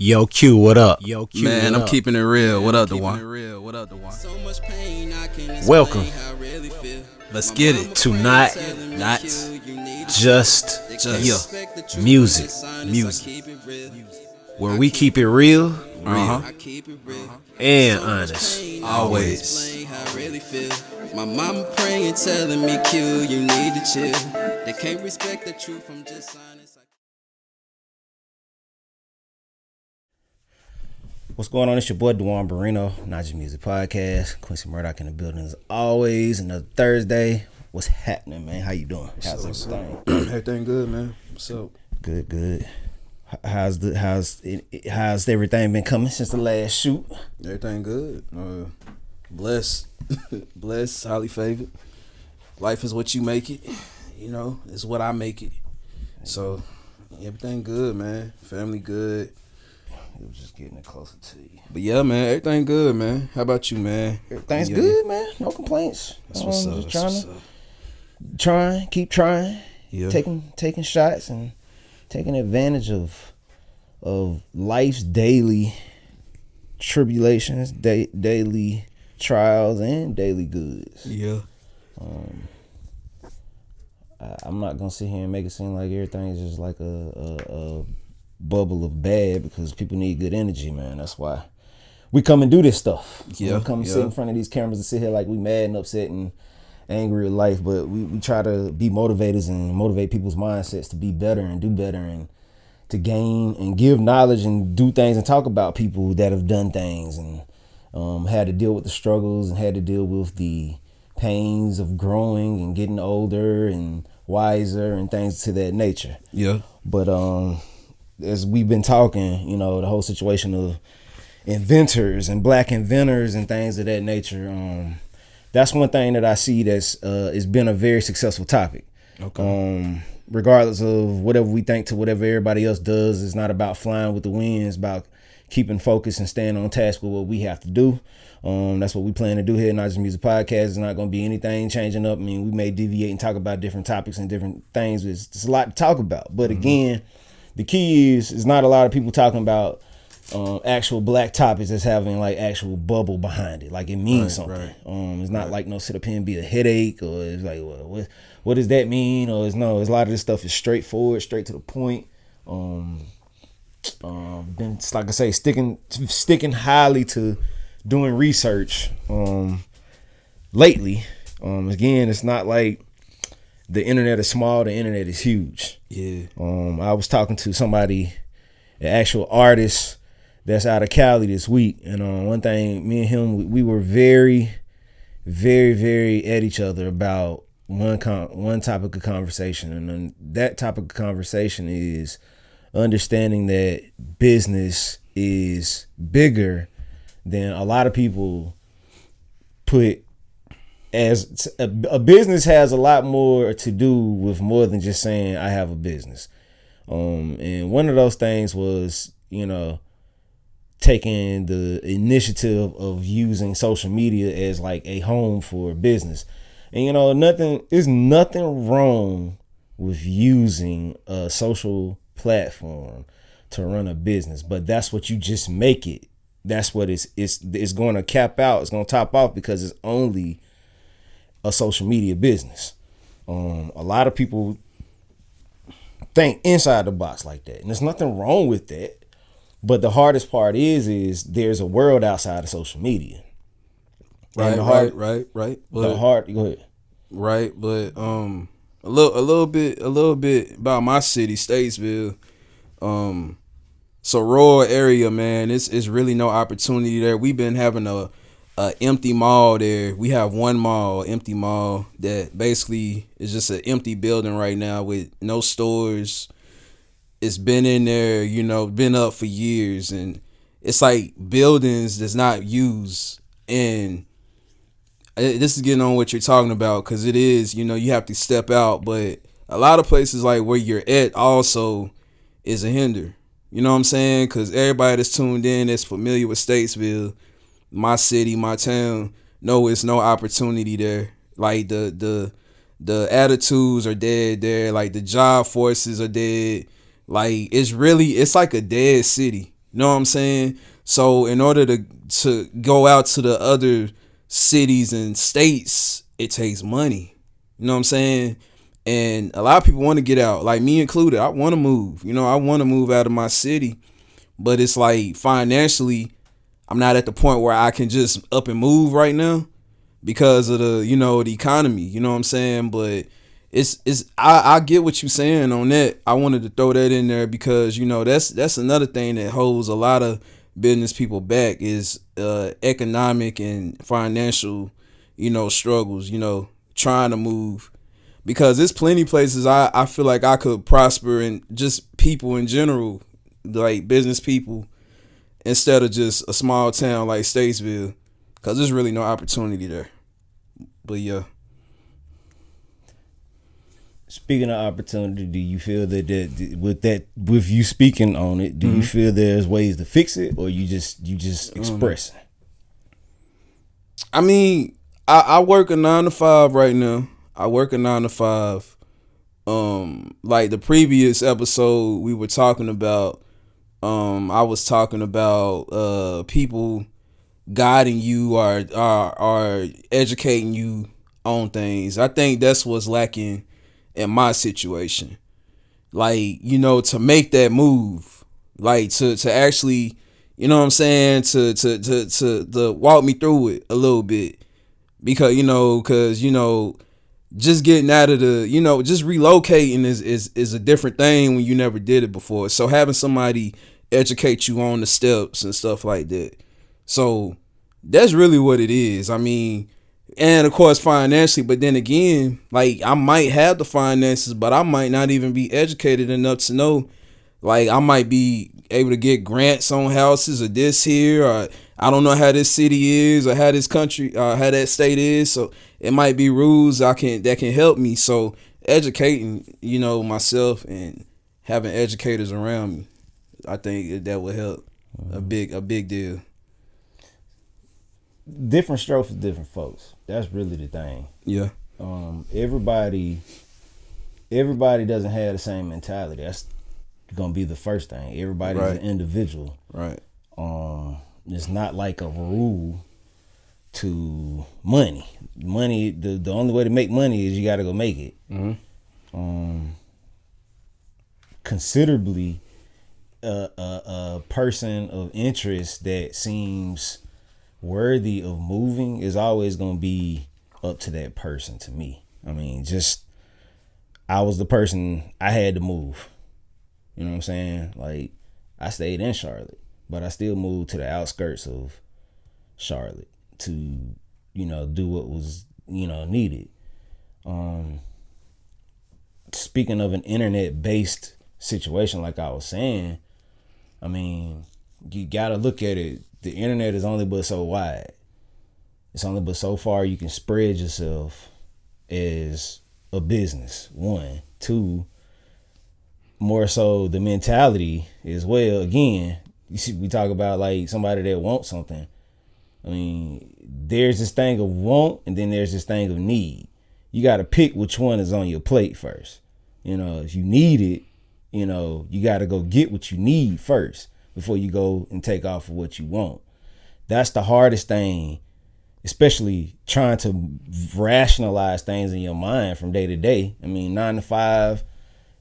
Yo, Q, what up? Yo, Q, Man, what I'm up? keeping it real. What up, Duan? Welcome Let's get it. to Not Not Just just Music, music. where we keep it real Uh huh. and honest. Always. My mama praying, telling me, Q, you need to chill. They can't respect the truth from just honest. What's going on? It's your boy Duan Barrino, Not Just Music Podcast. Quincy Murdoch in the building as always. Another Thursday. What's happening, man? How you doing? How's everything? Everything good, man. What's up? Good. How's everything been coming since the last shoot? Everything good. Blessed, blessed, highly favored. Life is what you make it. You know, it's what I make it. So everything good, man. Family good. It was just getting it closer to you. But yeah, man, everything good, man. How about you, man? Everything's Yeah. good, man. No complaints. That's what's up. Just keep trying, Yeah. taking shots and taking advantage of life's daily tribulations, daily trials, and daily goods. Yeah. I'm not gonna sit here and make it seem like everything is just like a bubble of bad, because people need good energy, man. That's why we come and do this stuff. Yeah, We come and sit in front of these cameras and sit here like we mad and upset and angry at life, but we try to be motivators and motivate people's mindsets to be better and do better and to gain and give knowledge and do things and talk about people that have done things and had to deal with the struggles and had to deal with the pains of growing and getting older and wiser and things to that nature. Yeah. But as we've been talking, you know, the whole situation of inventors and black inventors and things of that nature, that's one thing that I see that's it's been a very successful topic. Okay. Regardless of whatever we think to whatever everybody else does, it's not about flying with the wind. It's about keeping focused and staying on task with what we have to do. That's what we plan to do here. Not Just Music Podcast. It's not going to be anything changing up. I mean, we may deviate and talk about different topics and different things. It's a lot to talk about. But again, the key is not a lot of people talking about actual black topics that's having like actual bubble behind it. Like it means something. Right. It's not like no sit up here and be a headache, or it's like, well, what does that mean? Or it's a lot of this stuff is straightforward, straight to the point. Been, like I say, sticking highly to doing research lately. Again, it's not like the internet is small, the internet is huge. Yeah. I was talking to somebody, an actual artist that's out of Cali this week, and one thing, me and him, we were very, very, very at each other about one topic of conversation, and then that topic of conversation is understanding that business is bigger than a lot of people put. As a business has a lot more to do with more than just saying I have a business. And one of those things was, you know, taking the initiative of using social media as like a home for business. And you know, there's nothing wrong with using a social platform to run a business, but that's what you just make it. That's what it's going to cap out. It's going to top off because it's only a social media business. A lot of people think inside the box like that, and there's nothing wrong with that. But the hardest part is there's a world outside of social media. Right. But, go ahead. Right, but a little bit about my city, Statesville. So rural area, man, it's really no opportunity there. We've been having a empty mall there. We have one mall, empty mall, that basically is just an empty building right now with no stores. It's been in there, you know, been up for years, and it's like buildings that's not used. And this is getting on what you're talking about, because it is, you know, you have to step out, but a lot of places like where you're at also is a hinder. You know what I'm saying? Because everybody that's tuned in, that's familiar with Statesville, my city, my town, know it's no opportunity there. Like the attitudes are dead there. Like the job forces are dead. Like it's like a dead city. You know what I'm saying? So in order to go out to the other cities and states, it takes money. You know what I'm saying? And a lot of people want to get out, like me included. I want to move. You know, I want to move out of my city, but it's like financially, I'm not at the point where I can just up and move right now because of the economy. You know what I'm saying? But I get what you're saying on that. I wanted to throw that in there because that's another thing that holds a lot of business people back is economic and financial struggles. Trying to move. Because there's plenty of places I feel like I could prosper, and just people in general, like business people, instead of just a small town like Statesville, because there's really no opportunity there. But yeah. Speaking of opportunity, do you feel that with you speaking on it, do you feel there's ways to fix it, or you just expressing? I mean, I work a 9 to 5 right now. I work a 9 to 5. Like the previous episode we were talking about, I was talking about people guiding you or educating you on things. I think that's what's lacking in my situation. Like, to make that move, like to actually, you know what I'm saying, to walk me through it a little bit. Because just getting out of just relocating is a different thing when you never did it before. So having somebody educate you on the steps and stuff like that. So that's really what it is. I mean, and of course financially, but then again, like I might have the finances, but I might not even be educated enough to know. Like I might be able to get grants on houses or this here, or I don't know how this city is or how this country, how that state is. So it might be rules that can help me. So educating, myself and having educators around me, I think that would help a big deal. Different strokes for different folks. That's really the thing. Yeah. Everybody doesn't have the same mentality. That's gonna be the first thing. Everybody's an individual. Right. It's not like a rule to money. Money, the only way to make money is you got to go make it. Considerably, a person of interest that seems worthy of moving is always going to be up to that person. To me, I mean, I was the person, I had to move. You know what I'm saying? Like, I stayed in Charlotte, but I still moved to the outskirts of Charlotte to, do what was, needed. Speaking of an internet-based situation, like I was saying, I mean, you gotta look at it. The internet is only but so wide. It's only but so far you can spread yourself as a business. 1, 2, more so the mentality as well. Again, you see, we talk about like somebody that wants something. I mean, there's this thing of want, and then there's this thing of need. You got to pick which one is on your plate first. If you need it, you got to go get what you need first before you go and take off for what you want. That's the hardest thing, especially trying to rationalize things in your mind from day to day. I mean, 9 to 5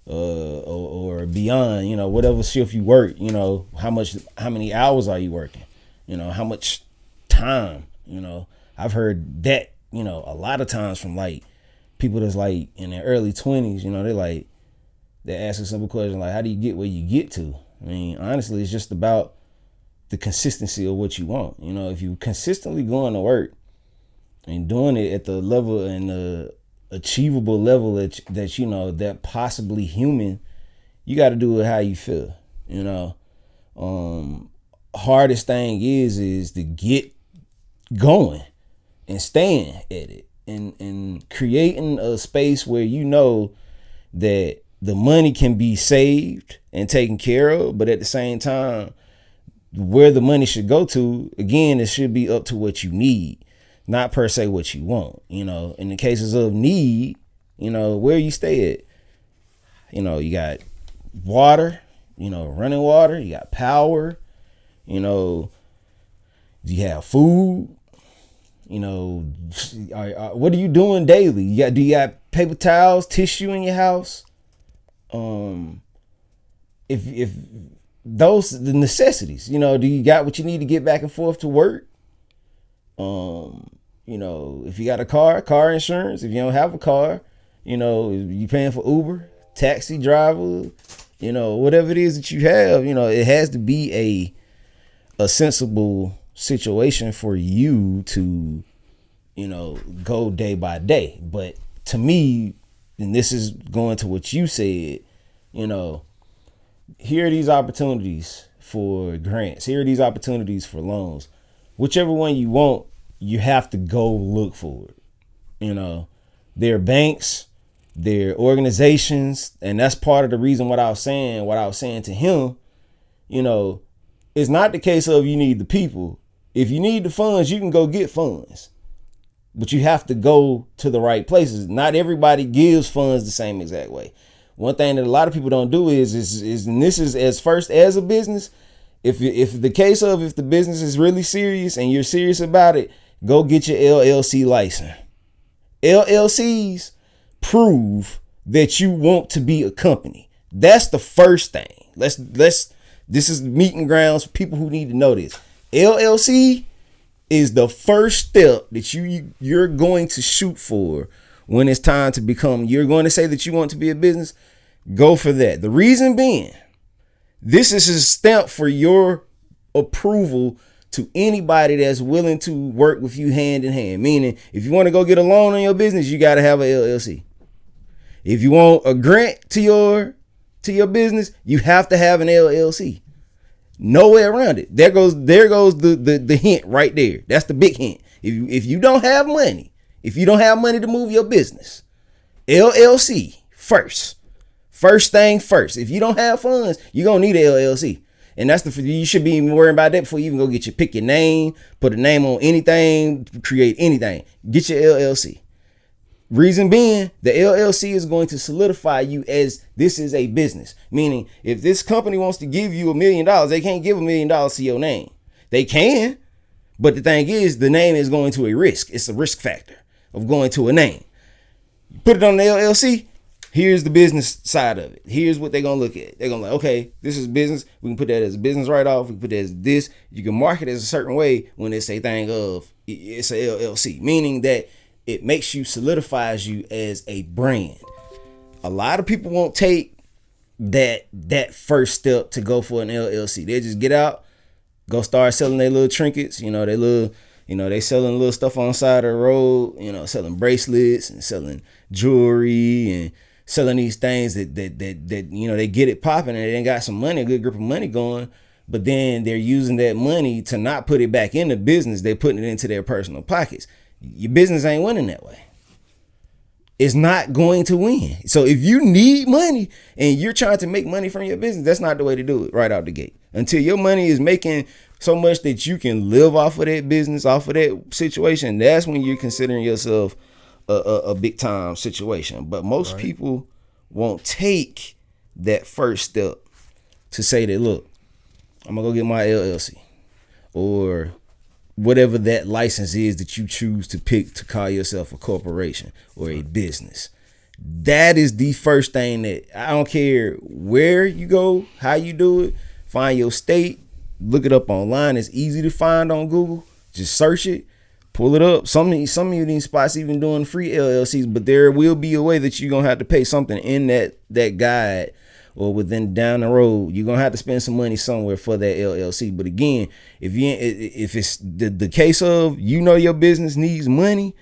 or beyond, whatever shift you work, how many hours are you working? How much time? I've heard that, a lot of times from like people that's like in their early 20s, they ask a simple question like, how do you get where you get to? I mean, honestly, it's just about the consistency of what you want. If you consistently going to work and doing it at the level and the achievable level that possibly human, you got to do it how you feel. Hardest thing is to get going and staying at it and creating a space where that the money can be saved and taken care of, but at the same time, where the money should go to, again, it should be up to what you need, not per se what you want. In the cases of need, where you stay at, you got water, running water, you got power, You know, do you have food? You know, what are you doing daily? Do you got paper towels, tissue in your house? If those the necessities, you know, do you got what you need to get back and forth to work? You know, if you got a car insurance. If you don't have a car, you know, you paying for Uber, taxi driver, you know, whatever it is that you have, you know, it has to be a sensible situation for you to, you know, go day by day. But to me, and this is going to what you said, you know, here are these opportunities for grants. Here are these opportunities for loans. Whichever one you want, you have to go look for it. You know, there are banks, there are organizations, and that's part of the reason what I was saying to him, you know, it's not the case of you need the people. If you need the funds, you can go get funds. But you have to go to the right places. Not everybody gives funds the same exact way. One thing that a lot of people don't do is and this is as a business, if the business is really serious and you're serious about it, go get your LLC license. LLCs prove that you want to be a company. That's the first thing. This is meeting grounds for people who need to know this. LLC is the first step that you're going to shoot for when it's time to become. You're going to say that you want to be a business. Go for that. The reason being, this is a stamp for your approval to anybody that's willing to work with you hand in hand. Meaning, if you want to go get a loan on your business, you got to have an LLC. If you want a grant to your business, you have to have an LLC. No way around it. There goes the hint right there. That's the big hint. If you don't have money, to move your business, LLC first. First thing first. If you don't have funds, you're gonna need an LLC. And you should be worrying about that before you even go pick your name, put a name on anything, create anything. Get your LLC. Reason being, the LLC is going to solidify you as this is a business. Meaning, if this company wants to give you $1 million, they can't give $1 million to your name. They can, but the thing is, the name is going to a risk. It's a risk factor of going to a name. Put it on the LLC. Here's the business side of it. Here's what they're going to look at. They're going to like, okay, this is business. We can put that as a business write-off. We can put that as this. You can market it as a certain way when it's a thing of, it's a LLC. Meaning that it makes you, solidifies you as a brand. A lot of people won't take that first step to go for an LLC. They just get out, go start selling their little trinkets. They selling little stuff on the side of the road, selling bracelets and selling jewelry and selling these things that they get it popping and they got some money, a good grip of money going, but then they're using that money to not put it back in the business. They're putting it into their personal pockets. Your business ain't winning that way. It's not going to win. So if you need money and you're trying to make money from your business, that's not the way to do it right out the gate. Until your money is making so much that you can live off of that business, off of that situation, that's when you're considering yourself a big time situation. But most people won't take that first step to say that, look, I'm gonna go get my LLC or whatever that license is that you choose to pick to call yourself a corporation or a business. That is the first thing that I don't care where you go, how you do it, find your state, look it up online. It's easy to find on Google. Just search it, pull it up. Some of these spots even doing free LLCs, but there will be a way that you're gonna have to pay something in that guide or within down the road. You're gonna have to spend some money somewhere for that LLC. But again, if it's the case of your business needs money,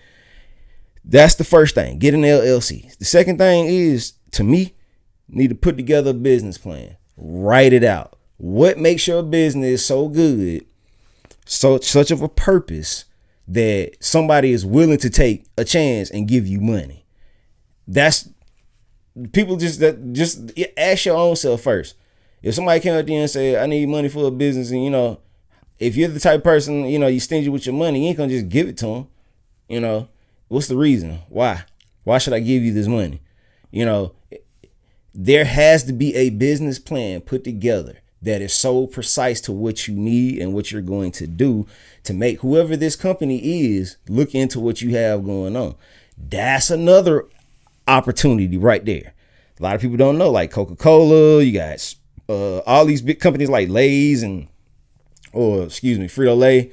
that's the first thing. Get an LLC. The second thing is, to me, need to put together a business plan. Write it out. What makes your business so good, such of a purpose that somebody is willing to take a chance and give you money? That's people just ask your own self first. If somebody came up there and said, I need money for a business, and if you're the type of person, you stingy with your money, you ain't gonna just give it to them. What's the reason? Why should I give you this money? There has to be a business plan put together that is so precise to what you need and what you're going to do to make whoever this company is look into what you have going on. That's another opportunity right there. A lot of people don't know, like Coca-Cola, you got all these big companies like Lay's Frito-Lay,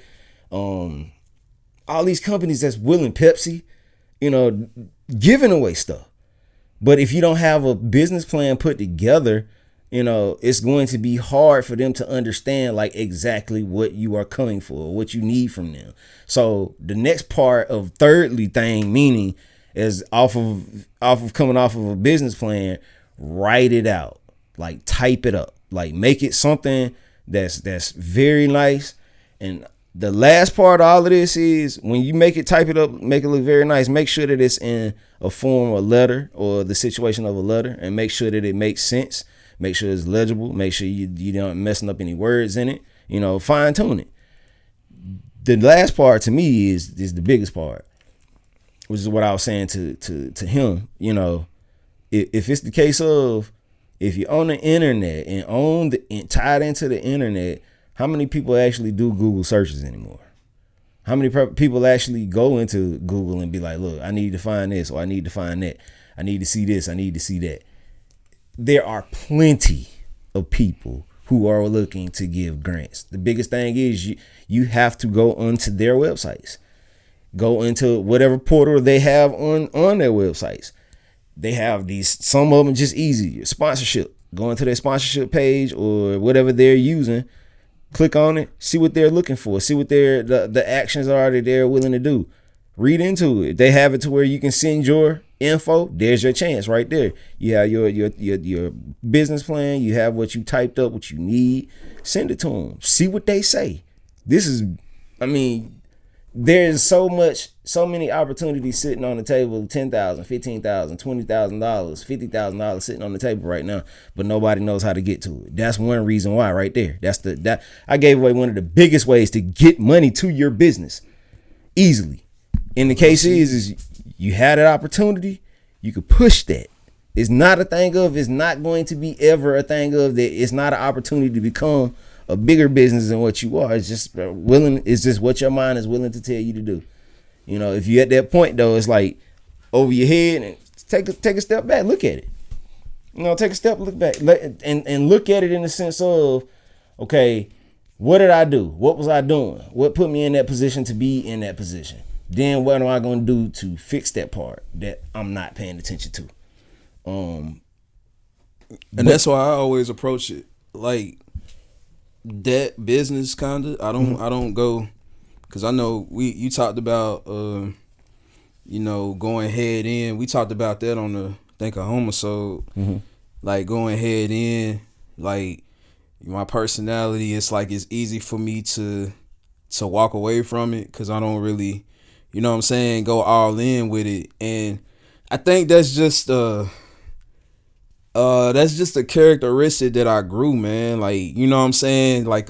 all these companies that's willing, Pepsi, giving away stuff. But if you don't have a business plan put together, it's going to be hard for them to understand like exactly what you are coming for, what you need from them. So the next part of thirdly thing, meaning is off of coming off of a business plan, write it out, like type it up, like make it something that's very nice. And the last part of all of this is when you make it, type it up, make it look very nice. Make sure that it's in a form of a letter or the situation of a letter, and make sure that it makes sense. Make sure it's legible. Make sure you don't messing up any words in it. Fine tune it. The last part to me is the biggest part, which is what I was saying to him. If it's the case of if you're on the internet and tied into the internet, how many people actually do Google searches anymore? How many people actually go into Google and be like, look, I need to find this, or I need to find that. I need to see this. I need to see that. There are plenty of people who are looking to give grants. The biggest thing is you have to go onto their websites. Go into whatever portal they have on their websites. They have some of them just easy. Sponsorship. Go into their sponsorship page or whatever they're using. Click on it. See what they're looking for. See what the actions are that they're willing to do. Read into it. They have it to where you can send your info. There's your chance right there. You have your business plan. You have what you typed up, what you need. Send it to them. See what they say. There's so many opportunities sitting on the table. $10,000, $15,000, $20,000, $50,000 sitting on the table right now, but nobody knows how to get to it. That's one reason why right there. I gave away one of the biggest ways to get money to your business easily. And the case is you had an opportunity, you could push that. It's not a thing of, it's not going to be ever a thing of that. It's not an opportunity to become a bigger business than what you are. It's just what your mind is willing to tell you to do. If you're at that point though, it's like over your head, and take a step back, look at it. Take a step, look back, and look at it in the sense of, okay, what did I do? What was I doing? What put me in that position to be in that position? Then what am I going to do to fix that part that I'm not paying attention to? And that's why I always approach it like that business kind of. I don't go, because I know you talked about going head in. We talked about that on the a homicide. Like going head in, like my personality. It's like it's easy for me to walk away from it because I don't really, go all in with it. And I think that's just a characteristic that I grew, man. Like, like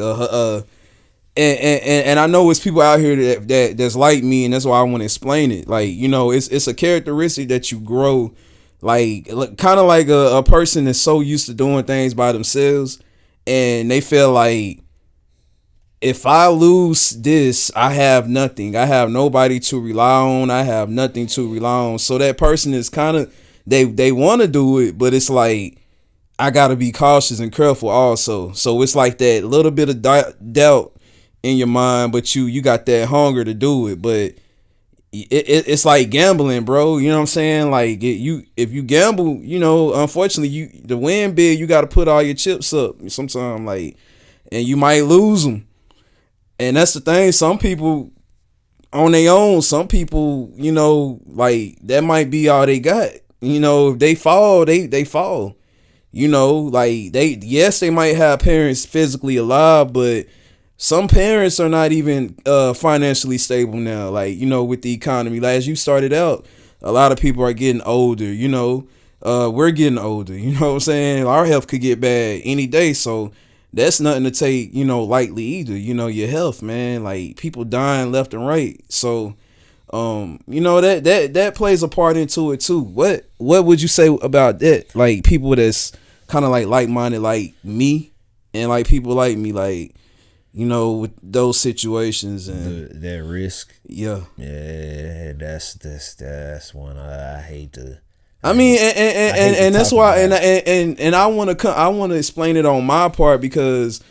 and I know it's people out here that's like me, and that's why I want to explain it. Like, it's a characteristic that you grow, like kind of like a person that's so used to doing things by themselves, and they feel like, if I lose this, I have nothing. I have nobody to rely on. I have nothing to rely on. So that person is kind of, they want to do it, but it's like, I got to be cautious and careful also. So it's like that little bit of doubt in your mind, but you got that hunger to do it. But it's like gambling, bro. You know what I'm saying? Like if you gamble, unfortunately, to win big, you got to put all your chips up sometimes, like, and you might lose them. And that's the thing. Some people on their own, some people, like that might be all they got. If they fall, they fall. Like they might have parents physically alive, but some parents are not even financially stable now. Like, with the economy, like, as you started out, a lot of people are getting older. We're getting older. You know what I'm saying? Our health could get bad any day. So that's nothing to take, lightly either. Your health, man. Like, people dying left and right. So, that plays a part into it too. What would you say about that? Like, people that's kind of like-minded, like me, and like people like me, like, you know, with those situations and that risk. yeah. That's one I hate to. I mean, hate and to that's talk why, about. and I want to explain it on my part, because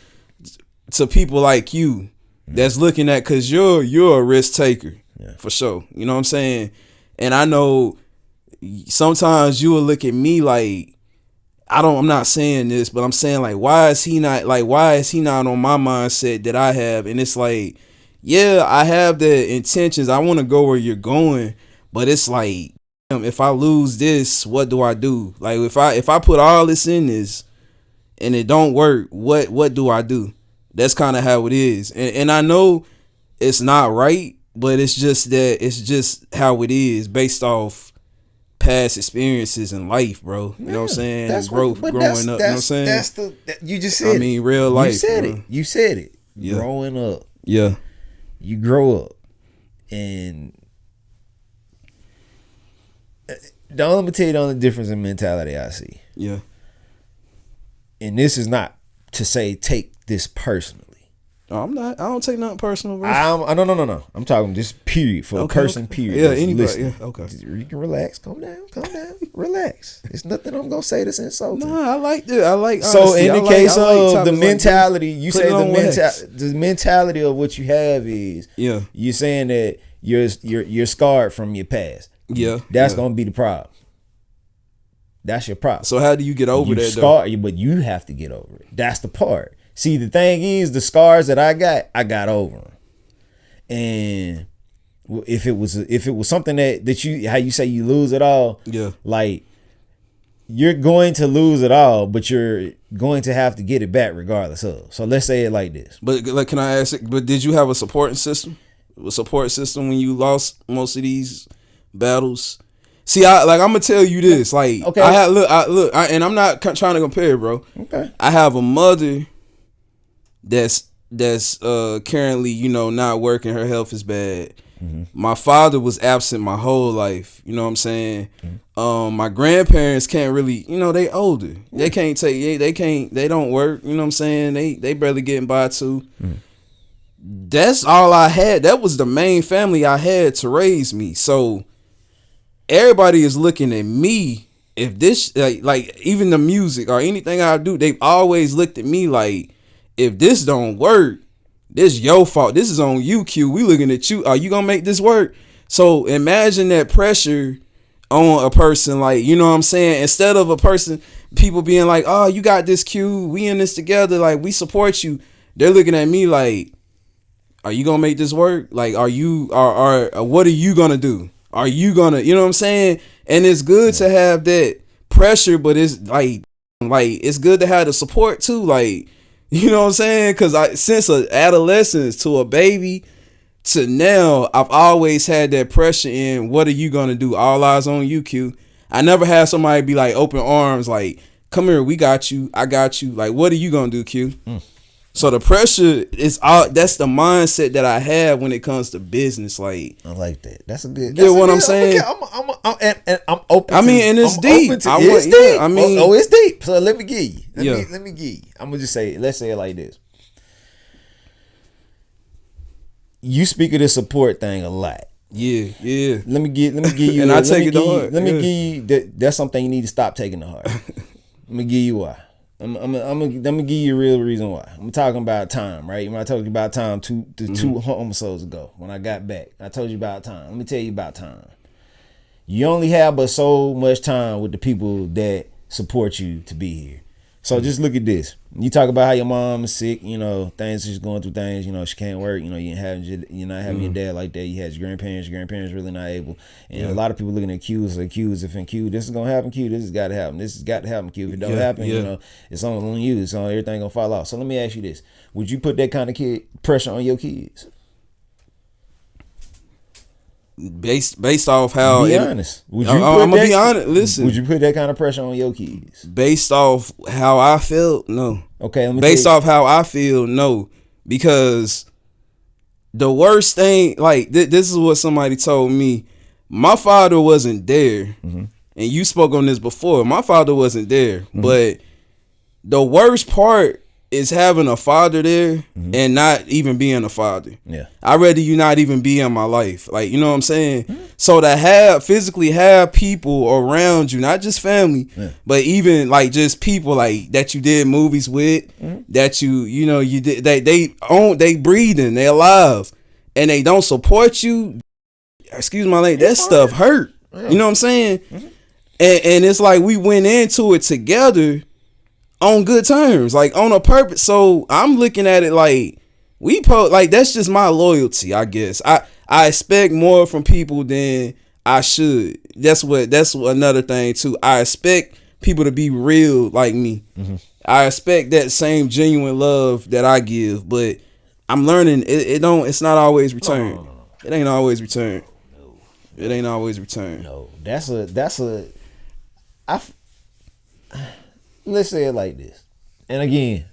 to people like you that's looking at, because you're a risk taker, for sure. You know what I'm saying? And I know sometimes you will look at me like, I'm not saying this, but I'm saying like, why is he not on my mindset that I have? And it's like, yeah, I have the intentions. I want to go where you're going, but it's like, if I lose this, what do I do? Like, if I put all this in this and it don't work, what do I do? That's kind of how it is. And I know it's not right, but it's just how it is based off past experiences in life, bro. You know what I'm saying? That's growing up. You know what I'm saying? You just said. I mean, real life. You said bro. it. You said it. Yeah. Growing up. Yeah. You grow up, and let me tell you the only difference in mentality I see. Yeah. And this is not to say take this personally. No, I'm not. I don't take nothing personal, bro. No. I'm talking just period for a person. Period. Yeah, Just anybody. listening. Yeah, okay. You can relax. Calm down. Relax. There's nothing I'm gonna say that's insulting. No, I like that. I like. So honesty. in the I case like of the topics like mentality, you Put say it on wax. the mentality of what you have is, Yeah. you're saying that you're scarred from your past. Yeah. That's yeah. gonna be the problem. That's your problem. So how do you get over you that? scarred, but you have to get over it. That's the part. See, the thing is, the scars that I got over them. And if it was something that you, how you say you lose it all, Yeah. like, you're going to lose it all, but you're going to have to get it back regardless of. So let's say it like this. But like, can I ask it? But did you have a supporting system? A support system when you lost most of these battles? See, I'm gonna tell you this. Like, Okay. and I'm not trying to compare, bro. Okay. I have a mother that's currently, you know, not working. Her health is bad. Mm-hmm. My father was absent my whole life. You know what I'm saying? Mm-hmm. My grandparents can't really, you know, they older. Mm-hmm. They can't take. They don't work. You know what I'm saying? They barely getting by too. Mm-hmm. That's all I had. That was the main family I had to raise me. So everybody is looking at me. If this, like even the music or anything I do, they've always looked at me like, if this don't work, this your fault. This is on you, Q. We looking at you. Are you gonna make this work? So imagine that pressure on a person, like, you know what I'm saying? Instead of people being like, oh, you got this, Q. We in this together. Like, we support you. They're looking at me like, are you gonna make this work? Like, what are you gonna do? Are you gonna, you know what I'm saying? And it's good to have that pressure, but it's like it's good to have the support too. Like, you know what I'm saying? Because since adolescence to a baby to now, I've always had that pressure in, what are you gonna do? All eyes on you, Q. I never had somebody be like open arms, like, come here, we got you, I got you. Like, what are you gonna do, Q? So the pressure is all. That's the mindset that I have when it comes to business. Like, I like that. That's a good. Get what I'm saying? I'm open. I mean, and it's deep. It's deep. I mean, it's deep. So let me give you. Let me give you. I'm gonna just say. Let's say it like this. You speak of this support thing a lot. Yeah. Let me give you. And I take it to heart. Let me give you that. That's something you need to stop taking to heart. Let me give you why. I'm gonna give you a real reason why. I'm talking about time, right? When I told you about time two episodes ago, when I got back, I told you about time. Let me tell you about time. You only have but so much time with the people that support you to be here. So just look at this. You talk about how your mom is sick, you know, things, she's going through things, you know, she can't work, you know, you're not having your dad like that. You had your grandparents really not able. And a lot of people looking at Q's like, Q's, if in Q, this is gonna happen, Q, this has got to happen. This has got to happen, Q. If it don't happen, you know, it's on you. It's on everything gonna fall off. So let me ask you this. Would you put that kind of pressure on your kids? Based off how, be honest. Would you I'm gonna be honest. Listen, would you put that kind of pressure on your kids? Based off how I feel, no. Okay, let me based off how I feel, no. Because the worst thing, like this is what somebody told me. My father wasn't there, and you spoke on this before. My father wasn't there, but the worst part is having a father there and not even being a father. Yeah. I'd rather you not even be in my life. Like, you know what I'm saying? So to physically have people around you, not just family, but even like just people like that you did movies with, that you know, you did, they breathing, they alive, and they don't support you. Excuse my language, that stuff hurt. You know what I'm saying? And it's like we went into it together on good terms, like on a purpose. So I'm looking at it like like that's just my loyalty, I guess. I expect more from people than I should. That's another thing too. I expect people to be real like me. I expect that same genuine love that I give, but I'm learning it's not always returned. No. It ain't always returned. No. It ain't always returned. No. Let's say it like this. And again,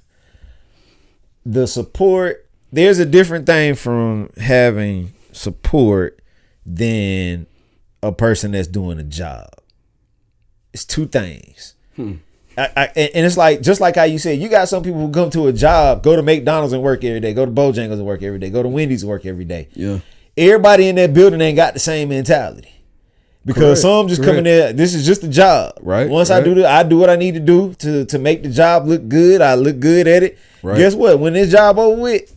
the support, there's a different thing from having support than a person that's doing a job. It's two things. And it's like, just like how you said, you got some people who come to a job, go to McDonald's and work every day, go to Bojangles and work every day, go to Wendy's and work every day. Yeah. Everybody in that building ain't got the same mentality. Because some just come in there, this is just a job. Right. Once I do what I need to do to make the job look good. I look good at it. Right. Guess what? When this job over with,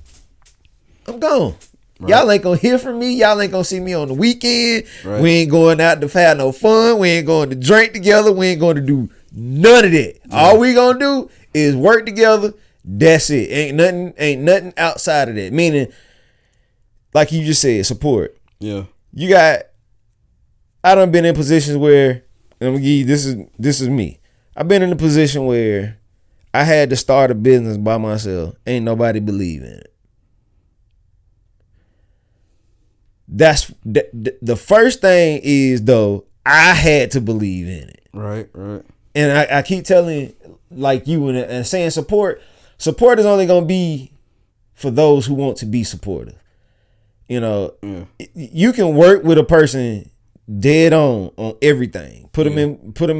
I'm gone. Right. Y'all ain't gonna hear from me. Y'all ain't gonna see me on the weekend. Right. We ain't going out to have no fun. We ain't going to drink together. We ain't going to do none of that. Yeah. All we gonna do is work together. That's it. Ain't nothing outside of that. Meaning, like you just said, support. Yeah. I done been in positions where, I'm gonna give you, this is me. I've been in a position where I had to start a business by myself. Ain't nobody believe in it. That's the first thing is though, I had to believe in it. Right. And I keep telling like you and saying support is only gonna be for those who want to be supportive. You know, you can work with a person dead on everything. Put them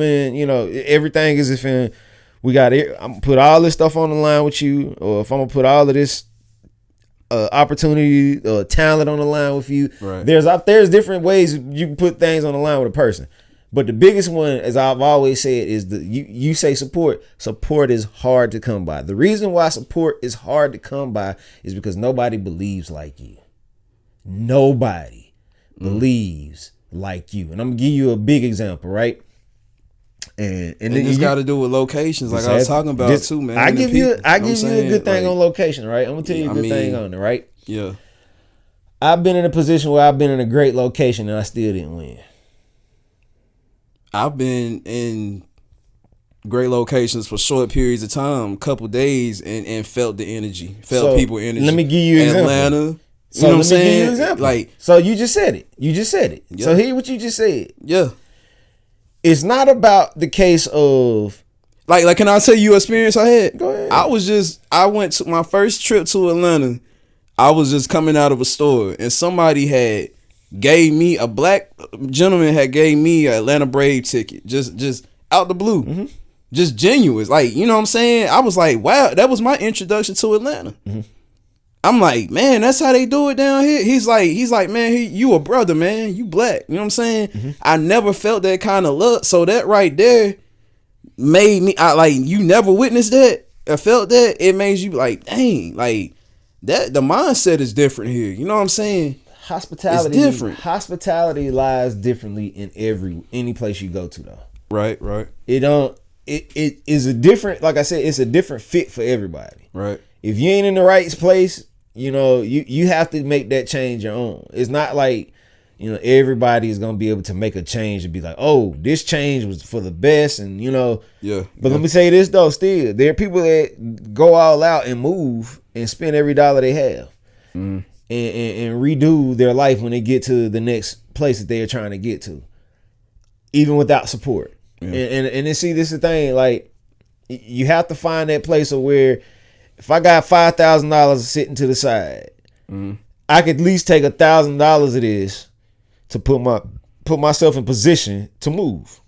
in, you know, everything is if in, I'm gonna put all this stuff on the line with you, or if I'm gonna put all of this opportunity or talent on the line with you. Right. There's different ways you can put things on the line with a person. But the biggest one, as I've always said, is you say support. Support is hard to come by. The reason why support is hard to come by is because nobody believes like you. Nobody believes like you. And I'm gonna give you a big example, right? And it's got to do with locations, like I was talking about too, man. I give you a good thing on location, right? I'm gonna tell you a good thing on it, right? Yeah. I've been in a position where I've been in a great location and I still didn't win. I've been in great locations for short periods of time, couple days, and felt the energy, people energy. Let me give you an example. Atlanta. So let me give you an example. Like, so you just said it. Yeah. So hear what you just said. Yeah. It's not about the case of like can I tell you an experience I had? Go ahead. I went to my first trip to Atlanta. I was just coming out of a store and somebody a black gentleman had gave me an Atlanta Brave ticket. Just out the blue. Mm-hmm. Just genuine. Like, you know what I'm saying? I was like, wow, that was my introduction to Atlanta. Mm-hmm. I'm like, man, that's how they do it down here. He's like, man, you a brother, man. You black. You know what I'm saying? Mm-hmm. I never felt that kind of love. So that right there made me, you never witnessed that. I felt that. It made you like, dang, like that. The mindset is different here. You know what I'm saying? Hospitality is different. Hospitality lies differently in any place you go to, though. Right. It is a different, like I said, it's a different fit for everybody. Right. If you ain't in the right place, you know, you have to make that change your own. It's not like, you know, everybody is gonna be able to make a change and be like, oh, this change was for the best, and you know. Yeah. But let me say this though, still, there are people that go all out and move and spend every dollar they have, and redo their life when they get to the next place that they are trying to get to, even without support. Yeah. And then see, this is the thing, like you have to find that place of where, if I got $5,000 sitting to the side, I could at least take $1,000 of this to put myself in position to move.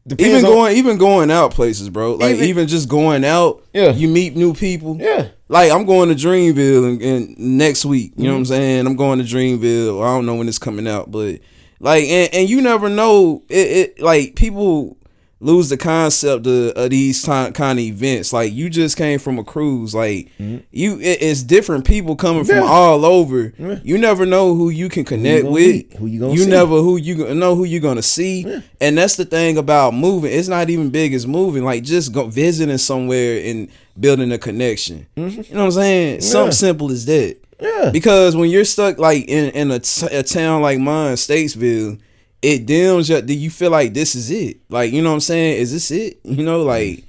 Depends on, even going out places, bro. Like even just going out, Yeah. you meet new people. Yeah. Like I'm going to Dreamville and next week. You know what I'm saying? I'm going to Dreamville. I don't know when it's coming out, but like and you never know. It like people lose the concept of these kind of events. Like you just came from a cruise. Like it's different people coming from all over. Yeah. You never know who you can connect with. Meet, who you gonna see. Never who you know who you're gonna see. Yeah. And that's the thing about moving. It's not even big as moving. Like just go visiting somewhere and building a connection. You know what I'm saying? Something simple as that. Yeah. Because when you're stuck like in a town like mine, Statesville, it dims you. Do you feel like this is it? Like, you know what I'm saying? Is this it? You know, like,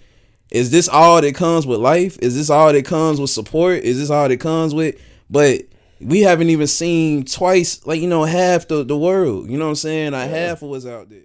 is this all that comes with life? Is this all that comes with support? Is this all that comes with? But we haven't even seen twice, like, you know, half the world. You know what I'm saying? Like, half of what's out there.